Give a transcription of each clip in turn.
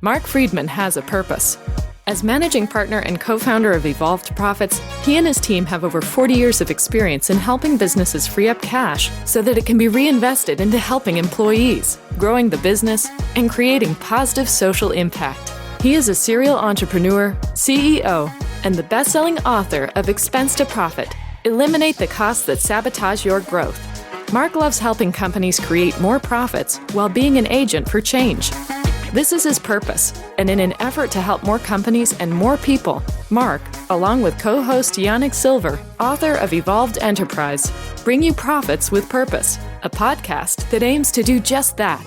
Marc Freedman has a purpose. As managing partner and co-founder of Evolved Profits, he and his team have over 40 years of experience in helping businesses free up cash so that it can be reinvested into helping employees, growing the business, and creating positive social impact. He is a serial entrepreneur, CEO, and the best-selling author of Expense to Profit: Eliminate the Costs That Sabotage Your Growth. Marc loves helping companies create more profits while being an agent for change. This is his purpose, and in an effort to help more companies and more people, Marc, along with co-host Yanik Silver, author of Evolved Enterprise, bring you Profits with Purpose, a podcast that aims to do just that.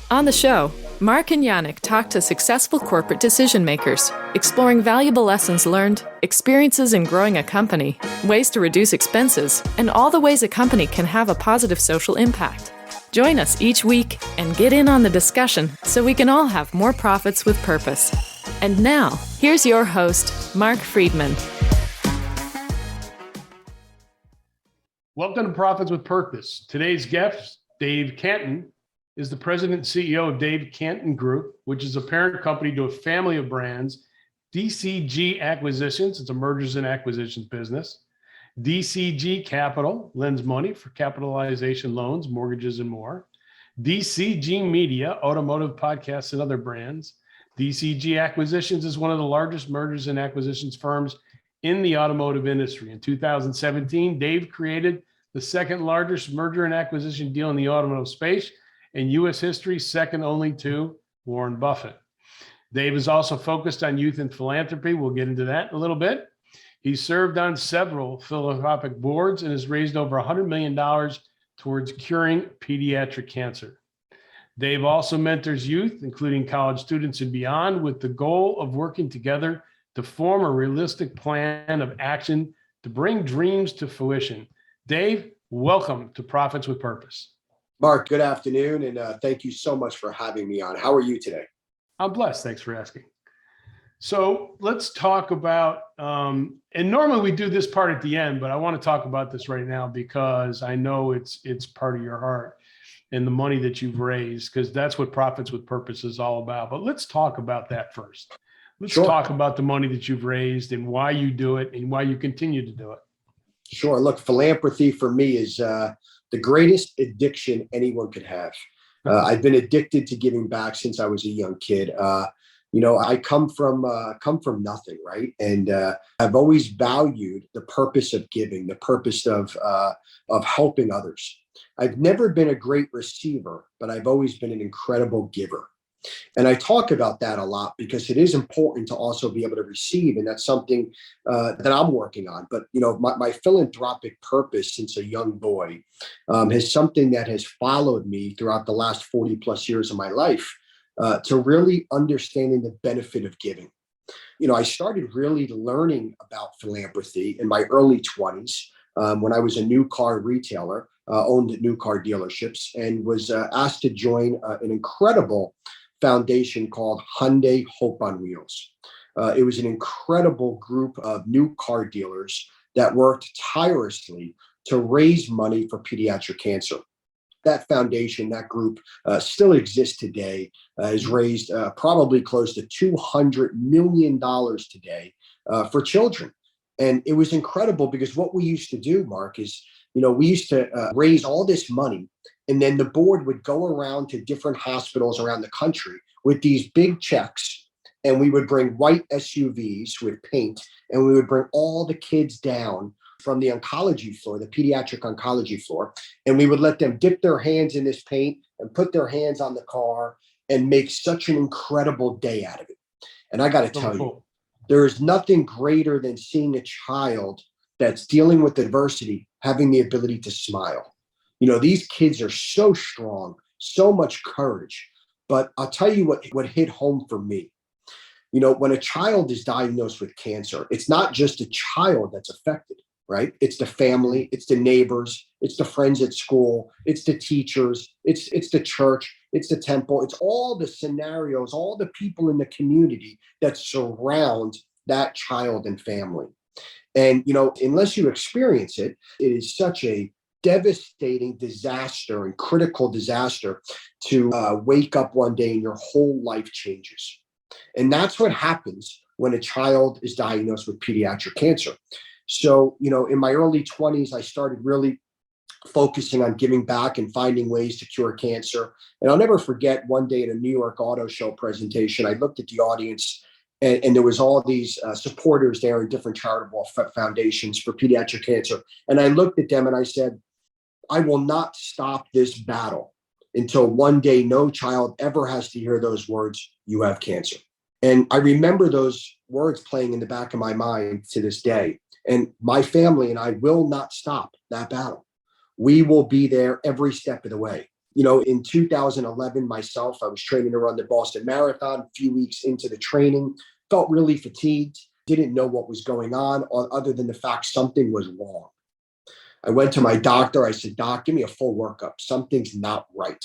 On the show, Marc and Yanik talk to successful corporate decision makers, exploring valuable lessons learned, experiences in growing a company, ways to reduce expenses, and all the ways a company can have a positive social impact. Join us each week and get in on the discussion so we can all have more profits with purpose. And now, here's your host, Marc Freedman. Welcome to Profits with Purpose. Today's guest, Dave Cantin, is the president and CEO of Cantin Group, which is a parent company to a family of brands, DCG Acquisitions, it's a mergers and acquisitions business. DCG Capital lends money for capitalization loans, mortgages, and more. DCG Media, automotive podcasts and other brands. DCG Acquisitions is one of the largest mergers and acquisitions firms in the automotive industry. In 2017, Dave created the second largest merger and acquisition deal in the automotive space in U.S. history, second only to Warren Buffett. Dave is also focused on youth and philanthropy. We'll get into that in a little bit. He served on several philanthropic boards and has raised over $100 million towards curing pediatric cancer. Dave also mentors youth, including college students and beyond, with the goal of working together to form a realistic plan of action to bring dreams to fruition. Dave, welcome to Profits with Purpose. Marc, good afternoon, and thank you so much for having me on. How are you today? I'm blessed. Thanks for asking. So let's talk about, and normally we do this part at the end, but I want to talk about this right now because I know it's part of your heart and the money that you've raised, because that's what Profits with Purpose is all about. But let's talk about that first. Let's talk about the money that you've raised and why you do it and why you continue to do it. Sure. Look, philanthropy for me is the greatest addiction anyone could have. I've been addicted to giving back since I was a young kid. I come from nothing, right? And I've always valued the purpose of giving, the purpose of helping others. I've never been a great receiver, but I've always been an incredible giver. And I talk about that a lot because it is important to also be able to receive. And that's something that I'm working on. But, my philanthropic purpose since a young boy is something that has followed me throughout the last 40 plus years of my life. To really understanding the benefit of giving. I started really learning about philanthropy in my early 20s when I was a new car retailer, owned new car dealerships, and was asked to join an incredible foundation called Hyundai Hope on Wheels. It was an incredible group of new car dealers that worked tirelessly to raise money for pediatric cancer. That foundation, that group still exists today, has raised probably close to $200 million today for children. And it was incredible because what we used to do, Marc, is, we used to raise all this money, and then the board would go around to different hospitals around the country with these big checks, and we would bring white SUVs with paint, and we would bring all the kids down from the oncology floor, the pediatric oncology floor, and we would let them dip their hands in this paint and put their hands on the car and make such an incredible day out of it. And I got to tell you, there is nothing greater than seeing a child that's dealing with adversity having the ability to smile. These kids are so strong, so much courage. But I'll tell you what hit home for me. When a child is diagnosed with cancer, it's not just a child that's affected. Right? It's the family, it's the neighbors, it's the friends at school, it's the teachers, it's the church, it's the temple, it's all the scenarios, all the people in the community that surround that child and family. And, unless you experience it, it is such a devastating disaster and critical disaster to wake up one day and your whole life changes. And that's what happens when a child is diagnosed with pediatric cancer. So, in my early 20s, I started really focusing on giving back and finding ways to cure cancer. And I'll never forget one day at a New York Auto Show presentation, I looked at the audience and there was all these supporters there in different charitable foundations for pediatric cancer. And I looked at them and I said, I will not stop this battle until one day no child ever has to hear those words, "You have cancer." And I remember those words playing in the back of my mind to this day. And my family and I will not stop that battle. We will be there every step of the way. In 2011, myself, I was training to run the Boston Marathon. A few weeks into the training, felt really fatigued, didn't know what was going on other than the fact something was wrong. I went to my doctor. I said, "Doc, give me a full workup. Something's not right."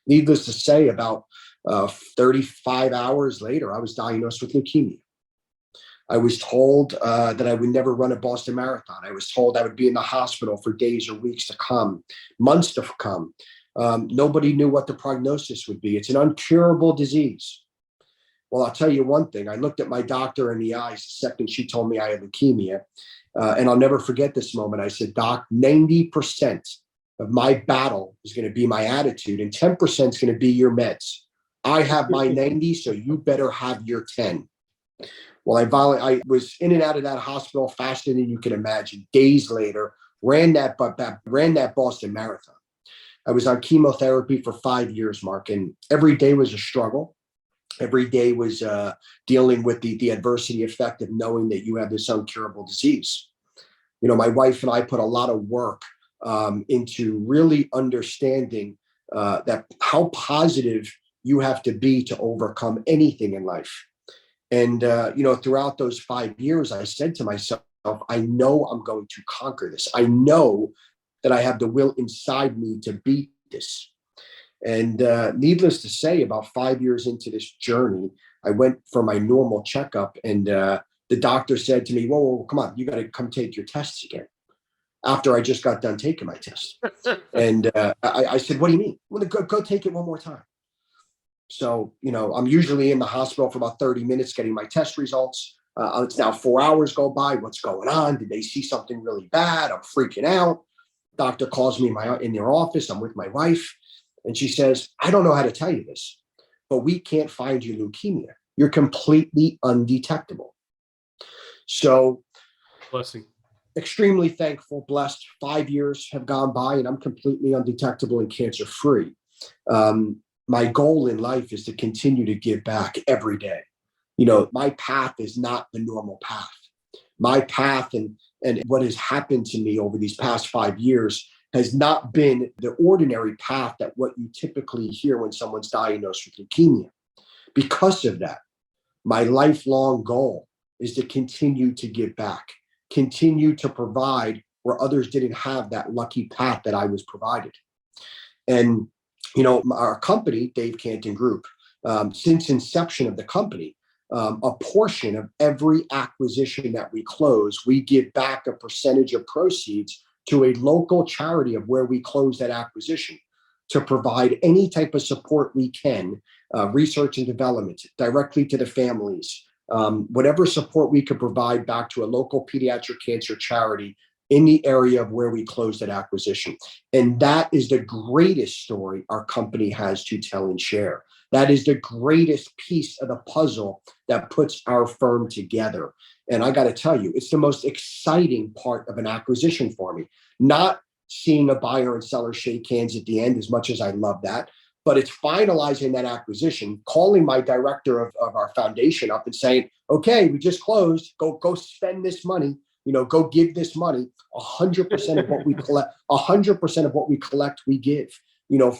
Needless to say, about 35 hours later, I was diagnosed with leukemia. I was told that I would never run a Boston Marathon. I was told I would be in the hospital for days or weeks to come, months to come. Nobody knew what the prognosis would be. It's an incurable disease. Well, I'll tell you one thing. I looked at my doctor in the eyes the second she told me I had leukemia. And I'll never forget this moment. I said, "Doc, 90% of my battle is going to be my attitude, and 10% is going to be your meds. I have my 90, so you better have your 10. Well, I was in and out of that hospital faster than you can imagine. Days later, ran that Boston Marathon. I was on chemotherapy for 5 years, Mark, and every day was a struggle. Every day was dealing with the adversity effect of knowing that you have this incurable disease. My wife and I put a lot of work into really understanding that how positive you have to be to overcome anything in life. And, throughout those 5 years, I said to myself, I know I'm going to conquer this. I know that I have the will inside me to beat this. And needless to say, about 5 years into this journey, I went for my normal checkup, and the doctor said to me, whoa, come on, you got to come take your tests again. After I just got done taking my test. And I said, what do you mean? Well, go take it one more time. So, I'm usually in the hospital for about 30 minutes getting my test results. It's now 4 hours go by. What's going on? Did they see something really bad? I'm freaking out. Doctor calls me in their office. I'm with my wife. And she says, I don't know how to tell you this, but we can't find you leukemia. You're completely undetectable. So, blessing. Extremely thankful, blessed. 5 years have gone by and I'm completely undetectable and cancer free. My goal in life is to continue to give back every day. My path is not the normal path. My path and what has happened to me over these past 5 years has not been the ordinary path that what you typically hear when someone's diagnosed with leukemia. Because of that, my lifelong goal is to continue to give back, continue to provide where others didn't have that lucky path that I was provided. And, our company, Dave Cantin Group, since inception of the company, a portion of every acquisition that we close, we give back a percentage of proceeds to a local charity of where we close that acquisition to provide any type of support we can, research and development directly to the families, whatever support we could provide back to a local pediatric cancer charity in the area of where we closed that acquisition. And that is the greatest story our company has to tell and share. That is the greatest piece of the puzzle that puts our firm together. And I got to tell you, it's the most exciting part of an acquisition for me. Not seeing a buyer and seller shake hands at the end, as much as I love that, but it's finalizing that acquisition, calling my director of our foundation up and saying, okay, we just closed, go spend this money, go give this money. 100% of what we collect, 100% of what we collect, we give.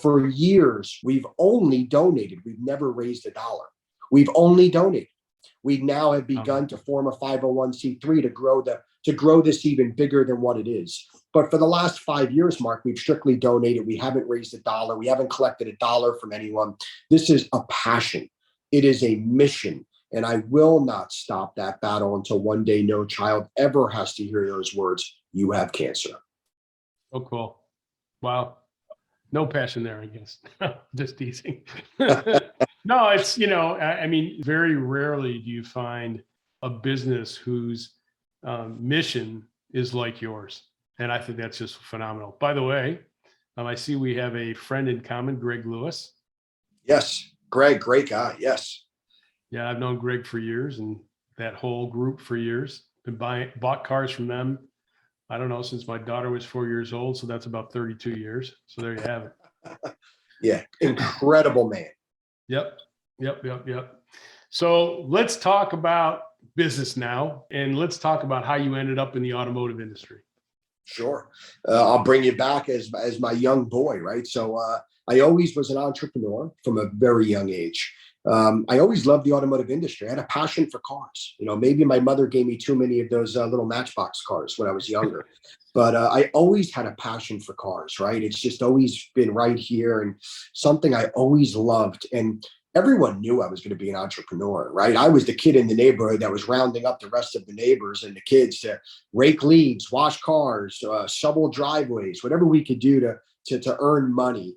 For years, we've only donated. We've never raised a dollar. We've only donated. We now have begun to form a 501c3 to grow this even bigger than what it is. But for the last 5 years, Mark, we've strictly donated. We haven't raised a dollar. We haven't collected a dollar from anyone. This is a passion. It is a mission. And I will not stop that battle until one day no child ever has to hear those words, "You have cancer." Oh, cool. Wow. No passion there, I guess. Just teasing. No, it's, I mean, very rarely do you find a business whose mission is like yours. And I think that's just phenomenal. By the way, I see we have a friend in common, Greg Lewis. Yes. Greg, great guy. Yes. Yeah, I've known Greg for years and that whole group for years. Bought cars from them, I don't know, since my daughter was 4 years old. So that's about 32 years. So there you have it. Yeah. Incredible man. Yep. So let's talk about business now. And let's talk about how you ended up in the automotive industry. Sure. I'll bring you back as my young boy, right? So I always was an entrepreneur from a very young age. I always loved the automotive industry. I had a passion for cars. Maybe my mother gave me too many of those little Matchbox cars when I was younger, but I always had a passion for cars, right? It's just always been right here and something I always loved. And everyone knew I was going to be an entrepreneur, right? I was the kid in the neighborhood that was rounding up the rest of the neighbors and the kids to rake leaves, wash cars, shovel driveways, whatever we could do to earn money,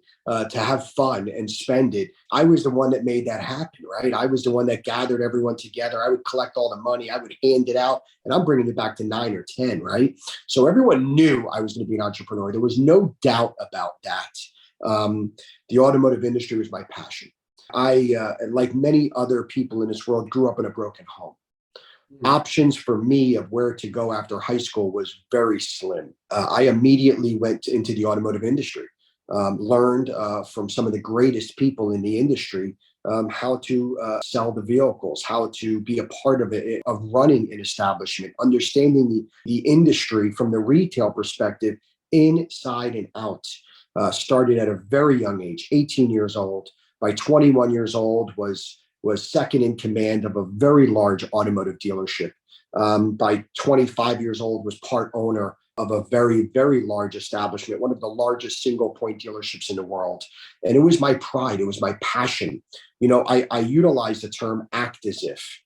to have fun and spend it. I was the one that made that happen, right? I was the one that gathered everyone together. I would collect all the money. I would hand it out, and I'm bringing it back to 9 or 10, right? So everyone knew I was going to be an entrepreneur. There was no doubt about that. The automotive industry was my passion. I, like many other people in this world, grew up in a broken home. Options for me of where to go after high school was very slim. I immediately went into the automotive industry, learned from some of the greatest people in the industry how to sell the vehicles, how to be a part of it, of running an establishment, understanding the industry from the retail perspective, inside and out. Started at a very young age, 18 years old. By 21 years old, was second in command of a very large automotive dealership. By 25 years old, was part owner of a very, very large establishment, one of the largest single point dealerships in the world. And it was my pride. It was my passion. I utilize the term act as if.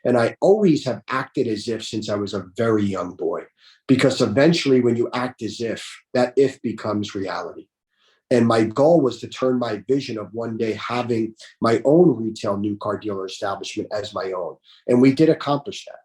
And I always have acted as if since I was a very young boy, because eventually when you act as if, that if becomes reality. And my goal was to turn my vision of one day having my own retail new car dealer establishment as my own. And we did accomplish that.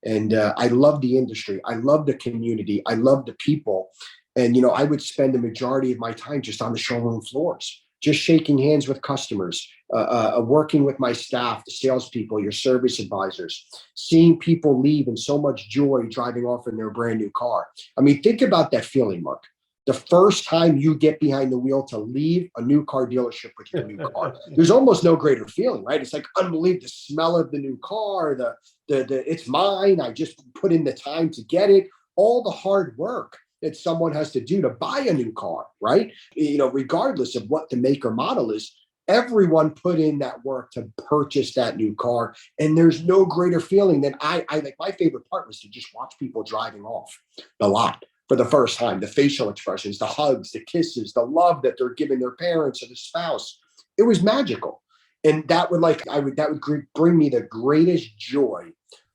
And I love the industry. I love the community. I love the people. And, I would spend the majority of my time just on the showroom floors, just shaking hands with customers, working with my staff, the salespeople, your service advisors, seeing people leave in so much joy driving off in their brand new car. I mean, think about that feeling, Marc. The first time you get behind the wheel to leave a new car dealership with your new car, there's almost no greater feeling, right? It's like unbelievable. The smell of the new car, the it's mine. I just put in the time to get it. All the hard work that someone has to do to buy a new car, right? Regardless of what the make or model is, everyone put in that work to purchase that new car. And there's no greater feeling than I like. My favorite part was to just watch people driving off the lot for the first time, the facial expressions, the hugs, the kisses, the love that they're giving their parents or the spouse. It was magical. And that would bring me the greatest joy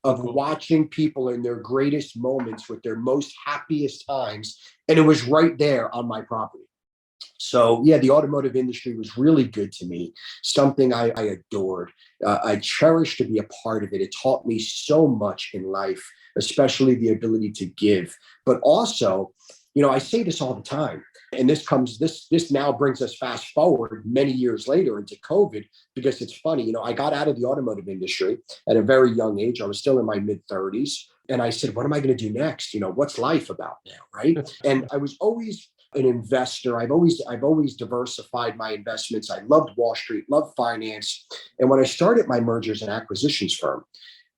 of watching people in their greatest moments with their most happiest times. And it was right there on my property. So yeah, the automotive industry was really good to me, something I adored. I cherished to be a part of it. It taught me so much in life, especially the ability to give. But also, I say this all the time, and this now brings us fast forward many years later into COVID, because it's funny, I got out of the automotive industry at a very young age. I was still in my mid-30s. And I said, what am I going to do next? What's life about now, right? And I was always an investor. I've always diversified my investments. I loved Wall Street, loved finance. And when I started my mergers and acquisitions firm,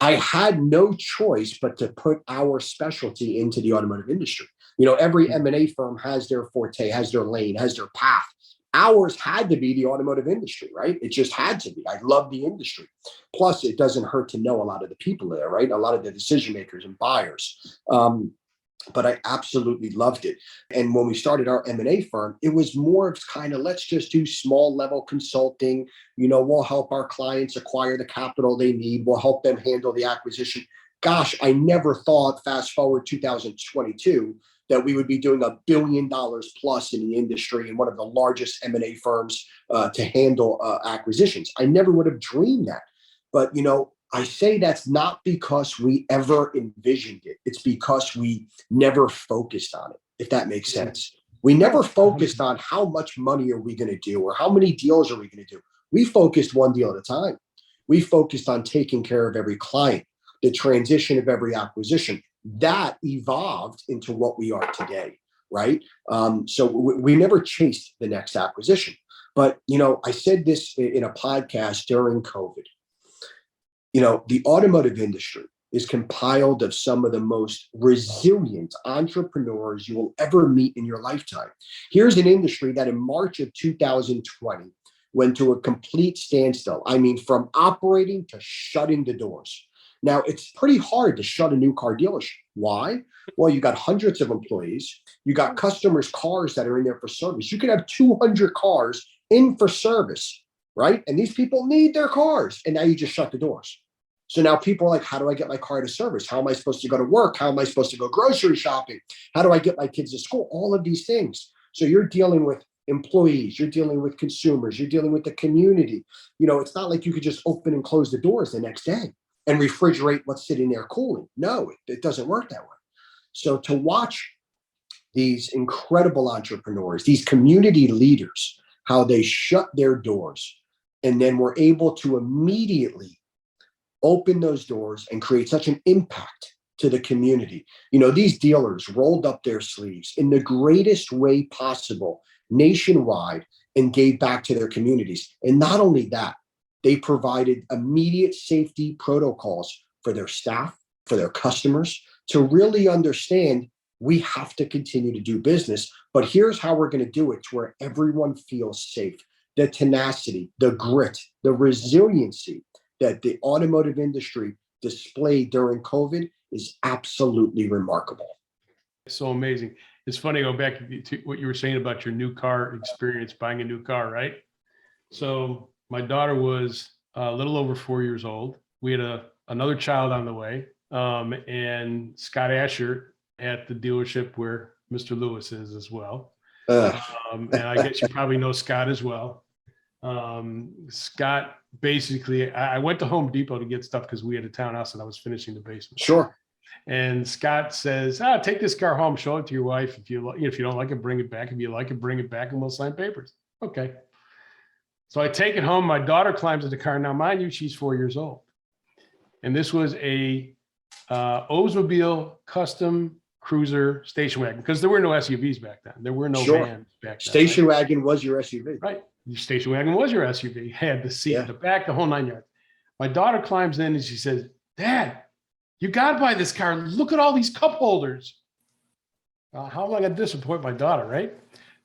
I had no choice but to put our specialty into the automotive industry. Every M&A firm has their forte, has their lane, has their path. Ours had to be the automotive industry, right? It just had to be. I love the industry. Plus, it doesn't hurt to know a lot of the people there, right? A lot of the decision makers and buyers. But I absolutely loved it. And when we started our M&A firm, it was more of kind of, let's just do small level consulting. We'll help our clients acquire the capital they need. We'll help them handle the acquisition. Gosh, I never thought, fast forward 2022, that we would be doing $1 billion plus in the industry and one of the largest M&A firms to handle acquisitions. I never would have dreamed that. But, I say that's not because we ever envisioned it. It's because we never focused on it, if that makes sense. We never focused on how much money are we going to do or how many deals are we going to do. We focused one deal at a time. We focused on taking care of every client, the transition of every acquisition. That evolved into what we are today, right? So we never chased the next acquisition. But, I said this in a podcast during COVID. The automotive industry is compiled of some of the most resilient entrepreneurs you will ever meet in your lifetime. Here's an industry that in March of 2020 went to a complete standstill. I mean, from operating to shutting the doors. Now, it's pretty hard to shut a new car dealership. Why? Well, you got hundreds of employees. You got customers' cars that are in there for service. You could have 200 cars in for service, right? And these people need their cars. And now you just shut the doors. So now people are like, how do I get my car to service? How am I supposed to go to work? How am I supposed to go grocery shopping? How do I get my kids to school? All of these things. So you're dealing with employees, you're dealing with consumers, you're dealing with the community. It's not like you could just open and close the doors the next day and refrigerate what's sitting there cooling. No, it doesn't work that way. So to watch these incredible entrepreneurs, these community leaders, how they shut their doors and then were able to immediately open those doors and create such an impact to the community. These dealers rolled up their sleeves in the greatest way possible nationwide and gave back to their communities. And not only that, they provided immediate safety protocols for their staff, for their customers, to really understand we have to continue to do business, but here's how we're going to do it to where everyone feels safe. The tenacity, the grit, the resiliency that the automotive industry displayed during COVID is absolutely remarkable. So amazing. It's funny, go back to what you were saying about your new car experience, buying a new car, right? So my daughter was a little over 4 years old. We had another child on the way, and Scott Asher at the dealership where Mr. Lewis is as well. And I guess you probably know Scott as well. Scott, basically, I went to Home Depot to get stuff because we had a townhouse and I was finishing the basement. Sure. And Scott says, take this car home, show it to your wife. If you don't like it, bring it back. If you like it, bring it back and we'll sign papers. Okay. So I take it home. My daughter climbs in the car. Now, mind you, she's 4 years old. And this was a Oldsmobile custom cruiser station wagon, because there were no SUVs back then. There were no vans back then. Station wagon was your SUV. Right. Your station wagon was your SUV. Had the seat, the back, the whole 9 yards. My daughter climbs in and she says, Dad, you got to buy this car. Look at all these cup holders. How am I going to disappoint my daughter, right?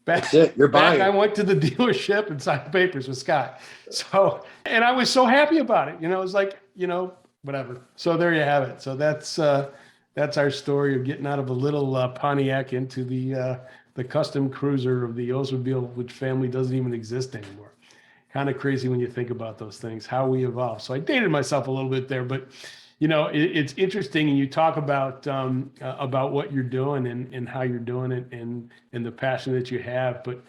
That's it. You're buying. I went to the delership and signed the papers with Scott. So, and I was so happy about it. It was like, whatever. So there you have it. So that's our story of getting out of a little Pontiac into the custom cruiser of the Oldsmobile, which family doesn't even exist anymore. Kind of crazy when you think about those things, how we evolve. So I dated myself a little bit there, but it's interesting. And you talk about what you're doing and how you're doing it and the passion that you have, but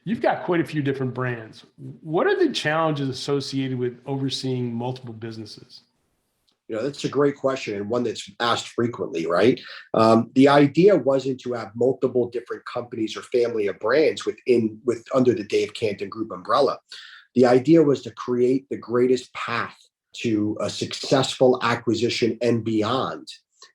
you've got quite a few different brands. What are the challenges associated with overseeing multiple businesses? That's a great question and one that's asked frequently, right? The idea wasn't to have multiple different companies or family of brands under the Dave Cantin Group umbrella. The idea was to create the greatest path to a successful acquisition and beyond.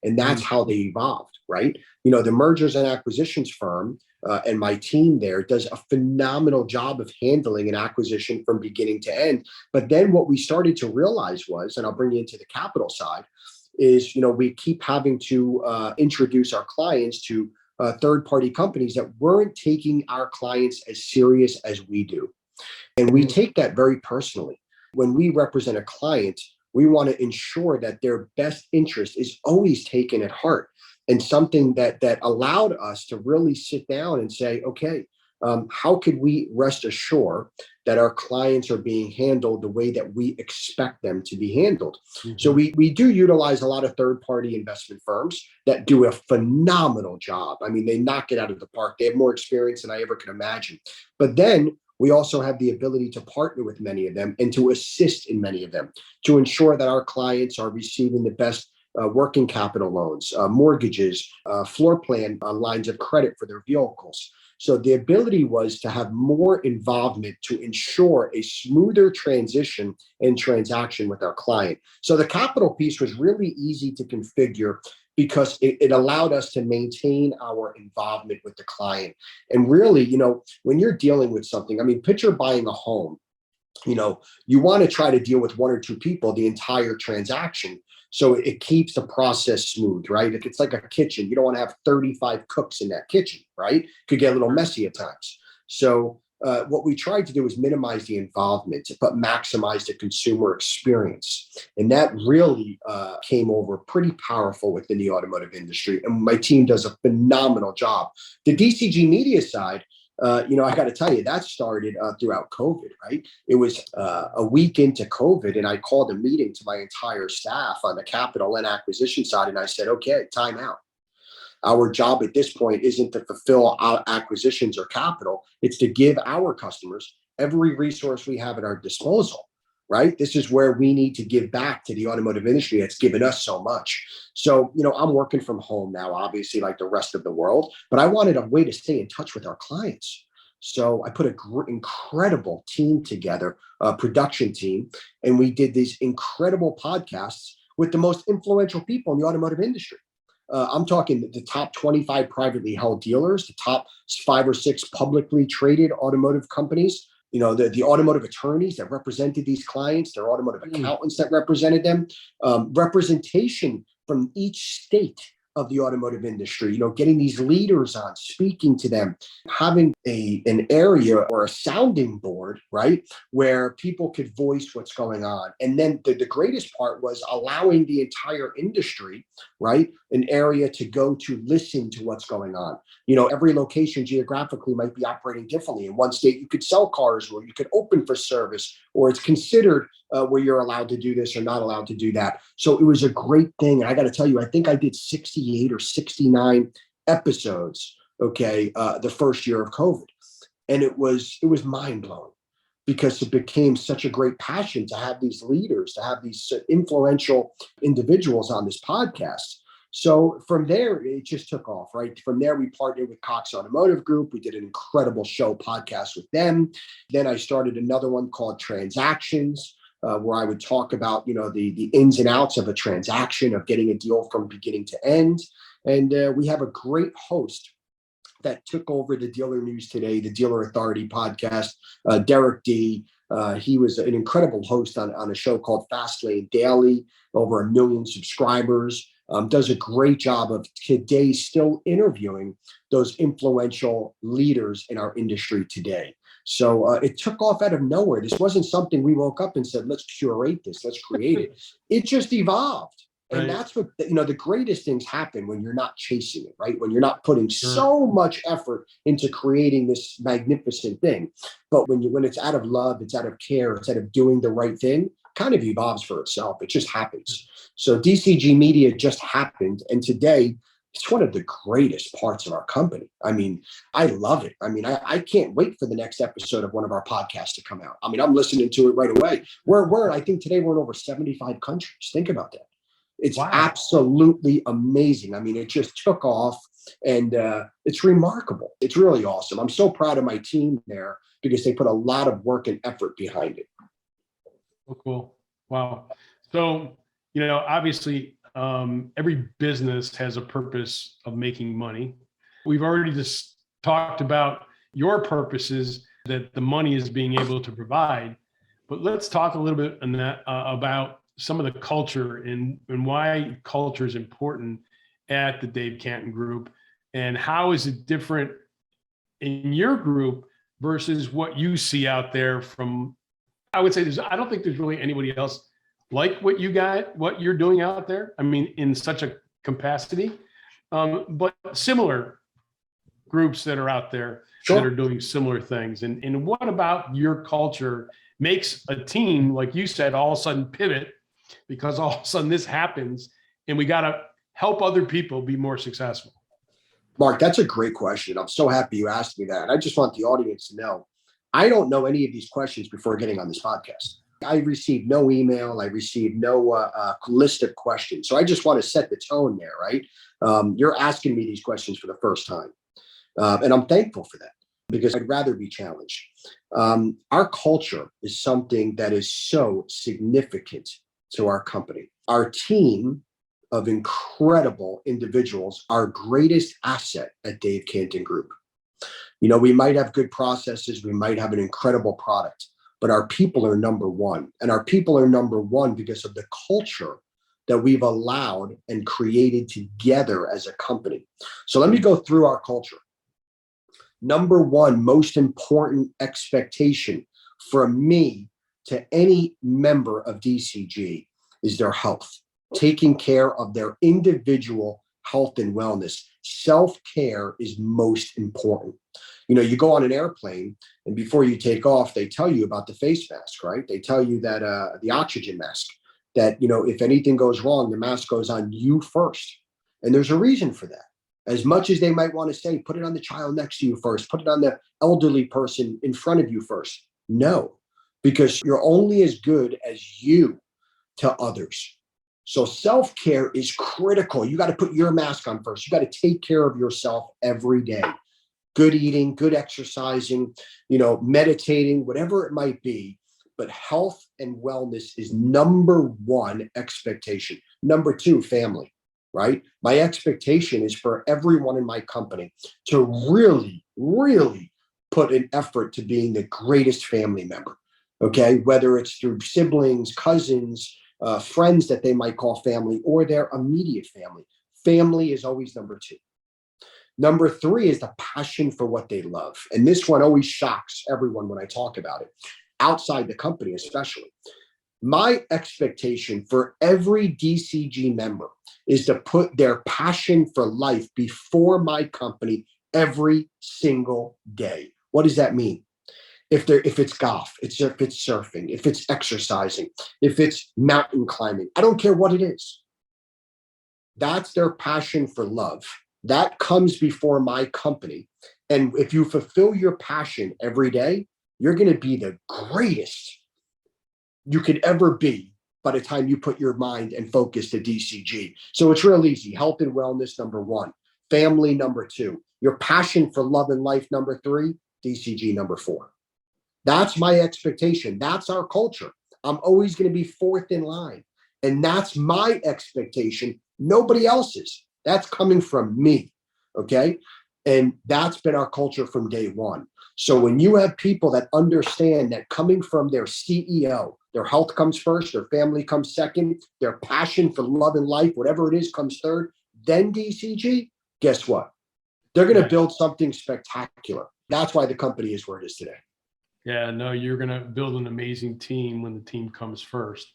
And that's how they evolved, right? The mergers and acquisitions firm and my team there does a phenomenal job of handling an acquisition from beginning to end. But then what we started to realize was, and I'll bring you into the capital side, is, we keep having to introduce our clients to third-party companies that weren't taking our clients as serious as we do. And we take that very personally. When we represent a client, we want to ensure that their best interest is always taken at heart. And something that allowed us to really sit down and say, okay, how could we rest assured that our clients are being handled the way that we expect them to be handled? Mhm. So we do utilize a lot of third-party investment firms that do a phenomenal job. I mean, they knock it out of the park. They have more experience than I ever could imagine. But then we also have the ability to partner with many of them and to assist in many of them to ensure that our clients are receiving the best working capital loans, mortgages, floor plan lines of credit for their vehicles. So the ability was to have more involvement to ensure a smoother transition and transaction with our client. So the capital piece was really easy to configure because it allowed us to maintain our involvement with the client. And really, when you're dealing with something, I mean, picture buying a home. You want to try to deal with one or two people the entire transaction. So it keeps the process smooth, right? If it's like a kitchen, you don't want to have 35 cooks in that kitchen, right? Could get a little messy at times. So what we tried to do is minimize the involvement, but maximize the consumer experience. And that really came over pretty powerful within the automotive industry. And my team does a phenomenal job. The DCG media side, I got to tell you, that started throughout COVID, right? It was a week into COVID, and I called a meeting to my entire staff on the capital and acquisition side, and I said, okay, time out. Our job at this point isn't to fulfill our acquisitions or capital. It's to give our customers every resource we have at our disposal, right? This is where we need to give back to the automotive industry that's given us so much. So, I'm working from home now, obviously, like the rest of the world, but I wanted a way to stay in touch with our clients. So I put an incredible team together, a production team, and we did these incredible podcasts with the most influential people in the automotive industry. I'm talking the top 25 privately held dealers, the top 5 or 6 publicly traded automotive companies, the automotive attorneys that represented these clients, their automotive accountants that represented them, representation from each state of the automotive industry, getting these leaders on, speaking to them, having an area or a sounding board, right, where people could voice what's going on. And then the greatest part was allowing the entire industry, right, an area to go to listen to what's going on. Every location geographically might be operating differently. In one state, you could sell cars, or you could open for service, or it's considered where you're allowed to do this or not allowed to do that. So it was a great thing. And I got to tell you, I think I did 68 or 69 episodes, okay, the first year of COVID. And it was mind blowing because it became such a great passion to have these leaders, to have these influential individuals on this podcast. So from there, it just took off, right? From there, we partnered with Cox Automotive Group. We did an incredible show podcast with them. Then I started another one called Transactions, where I would talk about, the ins and outs of a transaction, of getting a deal from beginning to end. And we have a great host that took over the Dealer News Today, the Dealer Authority podcast, Derek D. He was an incredible host on a show called Fastlane Daily, over 1 million subscribers. Does a great job of today still interviewing those influential leaders in our industry today. So it took off out of nowhere. This wasn't something we woke up and said, let's curate this, let's create it. It just evolved. And Right. that's what, the greatest things happen when you're not chasing it, right? When you're not putting so much effort into creating this magnificent thing. But when it's out of love, it's out of care, it's out of doing the right thing, kind of evolves for itself. It just happens. So DCG Media just happened. And today, it's one of the greatest parts of our company. I mean, I love it. I mean, I can't wait for the next episode of one of our podcasts to come out. I mean, I'm listening to it right away. I think today we're in over 75 countries. Think about that. It's absolutely amazing. I mean, it just took off, and it's remarkable. It's really awesome. I'm so proud of my team there because they put a lot of work and effort behind it. Oh, cool. Wow. So, obviously, every business has a purpose of making money. We've already just talked about your purposes that the money is being able to provide, but let's talk a little bit on that, about some of the culture and why culture is important at the Dave Cantin Group, and how is it different in your group versus what you see out there from, I would say I don't think there's really anybody else like what you're doing out there. I mean, in such a capacity, but similar groups that are out there. that are doing similar things. And what about your culture makes a team, like you said, all of a sudden pivot because all of a sudden this happens and we got to help other people be more successful? Mark, that's a great question. I'm so happy you asked me that. And I just want the audience to know, I don't know any of these questions before getting on this podcast. I received no email. I received no list of questions. So I just want to set the tone there, right? You're asking me these questions for the first time. And I'm thankful for that because I'd rather be challenged. Our culture is something that is so significant to our company. Our team of incredible individuals, our greatest asset at Dave Cantin Group. You know, we might have good processes, we might have an incredible product, but our people are number one. And our people are number one because of the culture that we've allowed and created together as a company. So let me go through our culture. Number one, most important expectation from me to any member of DCG is their health, taking care of their individual health and wellness. Self-care is most important. You know, you go on an airplane and before you take off, they tell you about the face mask, right? They tell you that the oxygen mask, that, you know, if anything goes wrong, the mask goes on you first. And there's a reason for that. As much as they might want to say, put it on the child next to you first, put it on the elderly person in front of you first. No, because you're only as good as you to others. So self-care is critical. You got to put your mask on first. You got to take care of yourself every day. Good eating, good exercising, you know, meditating, whatever it might be. But health and wellness is number one expectation. Number two, family, right? My expectation is for everyone in my company to really, really put an effort to being the greatest family member, okay? Whether it's through siblings, cousins, friends that they might call family, or their immediate family. Family is always number two. Number three is the passion for what they love. And this one always shocks everyone when I talk about it, outside the company especially. My expectation for every DCG member is to put their passion for life before my company every single day. What does that mean? If it's golf, if it's surfing, if it's exercising, if it's mountain climbing, I don't care what it is. That's their passion for love. That comes before my company. And if you fulfill your passion every day, you're going to be the greatest you could ever be by the time you put your mind and focus to DCG. So it's real easy. Health and wellness, number one. Family, number two. Your passion for love and life, number three. DCG, number four. That's my expectation. That's our culture. I'm always going to be fourth in line. And that's my expectation. Nobody else's. That's coming from me. Okay. And that's been our culture from day one. So when you have people that understand that coming from their CEO, their health comes first, their family comes second, their passion for love and life, whatever it is, comes third, then DCG, guess what? They're going to build something spectacular. That's why the company is where it is today. Yeah, no, you're going to build an amazing team when the team comes first.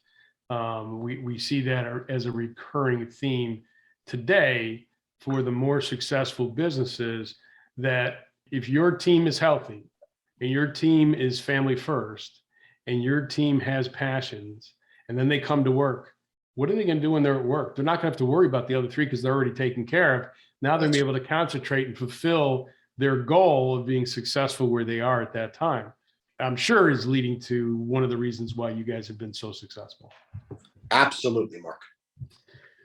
We see that as a recurring theme today for the more successful businesses, that if your team is healthy and your team is family first and your team has passions and then they come to work, what are they going to do when they're at work? They're not going to have to worry about the other three because they're already taken care of. Now they're going to be able to concentrate and fulfill their goal of being successful where they are at that time. I'm sure is leading to one of the reasons why you guys have been so successful. Absolutely, Mark.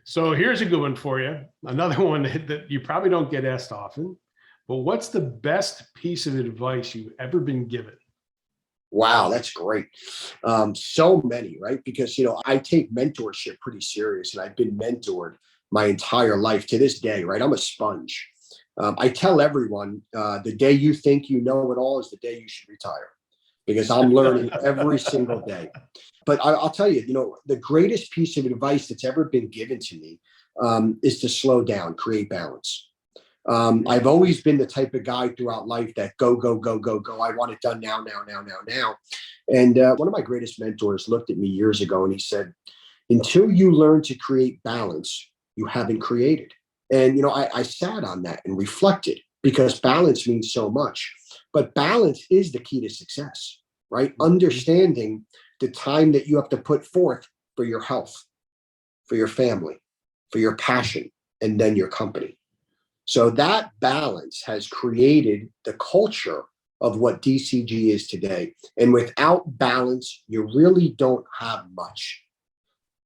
So here's a good one for you. Another one that you probably don't get asked often, but what's the best piece of advice you've ever been given? Wow, that's great. So many, right? Because, you know, I take mentorship pretty serious and I've been mentored my entire life to this day, right? I'm a sponge. I tell everyone the day you think you know it all is the day you should retire, because I'm learning every single day. But I'll tell you, you know, the greatest piece of advice that's ever been given to me is to slow down, create balance. I've always been the type of guy throughout life that go, go, go, go, go. I want it done now, now, now, now, now. And one of my greatest mentors looked at me years ago and he said, until you learn to create balance, you haven't created. And, you know, I sat on that and reflected, because balance means so much. But balance is the key to success, right? Understanding the time that you have to put forth for your health, for your family, for your passion, and then your company. So that balance has created the culture of what DCG is today. And without balance, you really don't have much.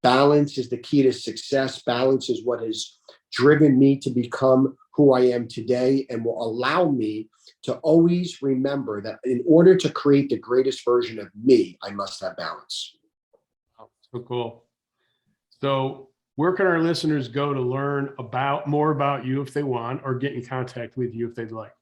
Balance is the key to success. Balance is what has driven me to become who I am today and will allow me to always remember that in order to create the greatest version of me, I must have balance. Oh, so cool. So where can our listeners go to learn more about you if they want, or get in contact with you if they'd like?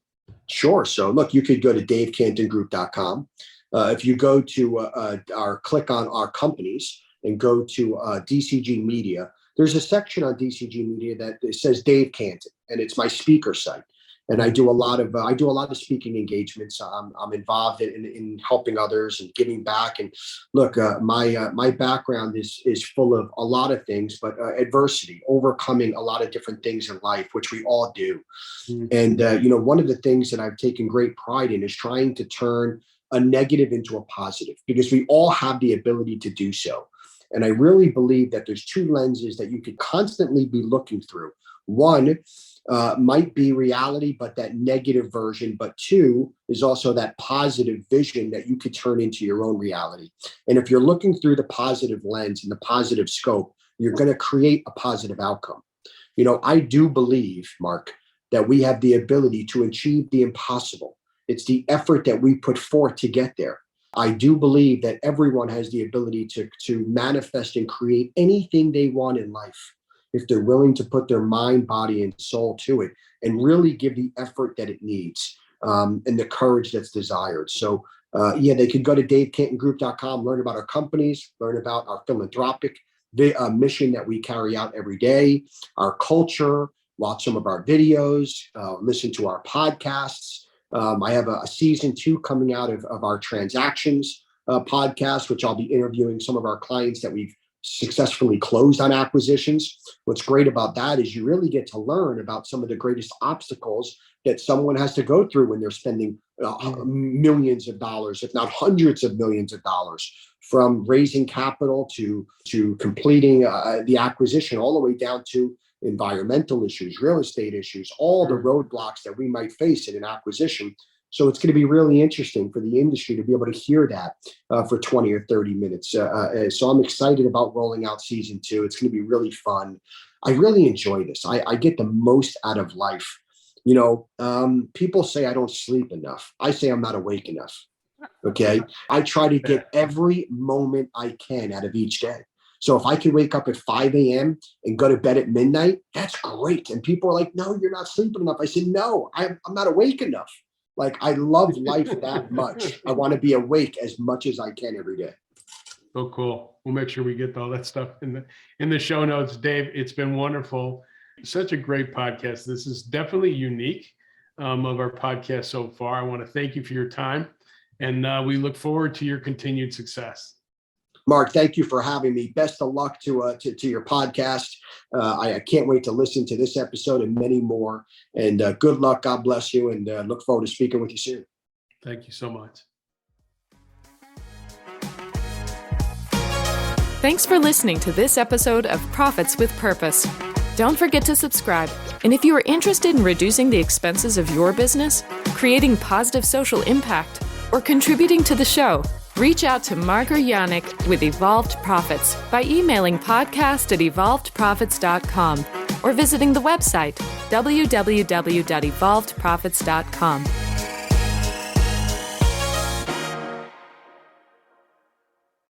Sure. So look, you could go to davecantingroup.com. If you go to click on our companies and go to DCG Media, there's a section on DCG Media that says Dave Cantin, and it's my speaker site. And I do a lot of speaking engagements. I'm involved in helping others and giving back. And look, my background is full of a lot of things, but adversity, overcoming a lot of different things in life, which we all do. And one of the things that I've taken great pride in is trying to turn a negative into a positive, because we all have the ability to do so. And I really believe that there's two lenses that you could constantly be looking through. One might be reality, but that negative version. But two is also that positive vision that you could turn into your own reality. And if you're looking through the positive lens and the positive scope, you're going to create a positive outcome. I do believe, Marc, that we have the ability to achieve the impossible. It's the effort that we put forth to get there. I do believe that everyone has the ability to manifest and create anything they want in life, if they're willing to put their mind, body, and soul to it and really give the effort that it needs and the courage that's desired. So they could go to davecantingroup.com, learn about our companies, learn about our philanthropic mission that we carry out every day, our culture, watch some of our videos, listen to our podcasts. I have a season 2 coming out of our transactions podcast, which I'll be interviewing some of our clients that we've successfully closed on acquisitions. What's great about that is you really get to learn about some of the greatest obstacles that someone has to go through when they're spending millions of dollars, if not hundreds of millions of dollars, from raising capital to completing the acquisition, all the way down to environmental issues, real estate issues, all the roadblocks that we might face in an acquisition. So it's going to be really interesting for the industry to be able to hear that for 20 or 30 minutes. So I'm excited about rolling out season 2. It's going to be really fun. I really enjoy this. I get the most out of life. People say I don't sleep enough. I say I'm not awake enough. Okay. I try to get every moment I can out of each day. So if I can wake up at 5 a.m. and go to bed at midnight, that's great. And people are like, no, you're not sleeping enough. I said, no, I'm not awake enough. Like, I love life that much. I want to be awake as much as I can every day. So cool. We'll make sure we get all that stuff in the show notes. Dave, it's been wonderful. Such a great podcast. This is definitely unique of our podcast so far. I want to thank you for your time, and we look forward to your continued success. Marc, thank you for having me. Best of luck to your podcast. I can't wait to listen to this episode and many more. And good luck. God bless you. And look forward to speaking with you soon. Thank you so much. Thanks for listening to this episode of Profits with Purpose. Don't forget to subscribe. And if you are interested in reducing the expenses of your business, creating positive social impact, or contributing to the show, reach out to Marc or Yanik with Evolved Profits by emailing podcast@evolvedprofits.com or visiting the website www.evolvedprofits.com.